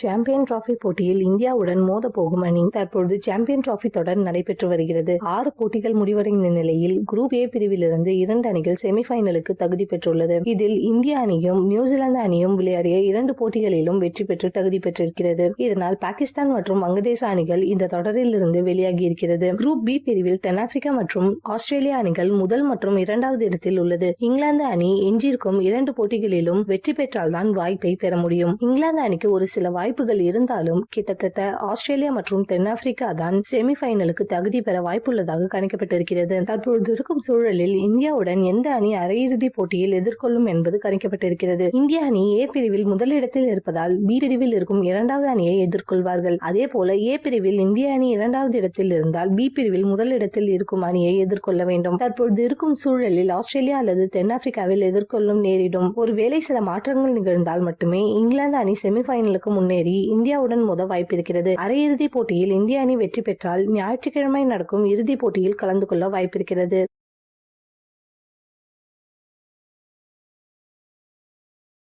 Champion trophy போட்டியில் இந்தியாவுடன் மோத போகும் அணி தற்பொழுது சாம்பியன் டிராபி தொடர் நடைபெற்று வருகிறது. 6 போட்டிகள் முடிவடைந்த நிலையில் குரூப் ஏ பிரிவிலிருந்து 2 அணிகள் செமிபைனலுக்கு தகுதி பெற்றுள்ளது. இதில் இந்திய அணியும் நியூசிலாந்து அணியும் விளையாடிய 2 போட்டிகளிலும் வெற்றி பெற்று தகுதி பெற்றிருக்கிறது. இதனால் பாகிஸ்தான் மற்றும் வங்கதேச அணிகள் இந்த தொடரில் இருந்து வெளியாகி இருக்கிறது. குரூப் பி பிரிவில் தென்னாப்பிரிக்கா மற்றும் ஆஸ்திரேலியா அணிகள் முதல் மற்றும் 2வது இடத்தில் உள்ளது. இங்கிலாந்து அணி எஞ்சிருக்கும் 2 போட்டிகளிலும் வெற்றி பெற்றால்தான் வாய்ப்பை பெற முடியும். இங்கிலாந்து அணிக்கு ஒரு சில வாய்ப்புகள் இருந்தாலும் கிட்டத்தட்ட ஆஸ்திரேலியா மற்றும் தென்னாப்பிரிக்கா தான் செமிபைனலுக்கு தகுதி பெற வாய்ப்புள்ளதாக கணிக்கப்பட்டிருக்கிறது. தற்பொழுது இருக்கும் சூழலில் இந்தியாவுடன் எந்த அணி அரையிறுதி போட்டியில் எதிர்கொள்ளும் என்பது கணிக்கப்பட்டிருக்கிறது. இந்திய அணி ஏ பிரிவில் முதலிடத்தில் இருப்பதால் பி பிரிவில் இருக்கும் 2வது அணியை எதிர்கொள்வார்கள். அதே போல ஏ பிரிவில் இந்திய அணி 2வது இடத்தில் இருந்தால் பி பிரிவில் முதலிடத்தில் இருக்கும் அணியை எதிர்கொள்ள வேண்டும். தற்பொழுது இருக்கும் சூழலில் ஆஸ்திரேலியா அல்லது தென்னாப்பிரிக்காவில் எதிர்கொள்ளும் நேரிடும். ஒருவேளை சில மாற்றங்கள் நிகழ்ந்தால் மட்டுமே இங்கிலாந்து அணி செமிபைனலுக்கு முன்னேறி இந்தியாவுடன் மோத வாய்ப்பிருக்கிறது. அரையிறுதி போட்டியில் இந்திய அணி வெற்றி பெற்றால் ஞாயிற்றுக்கிழமை நடக்கும் இறுதிப் போட்டியில் கலந்து கொள்ள வாய்ப்பிருக்கிறது.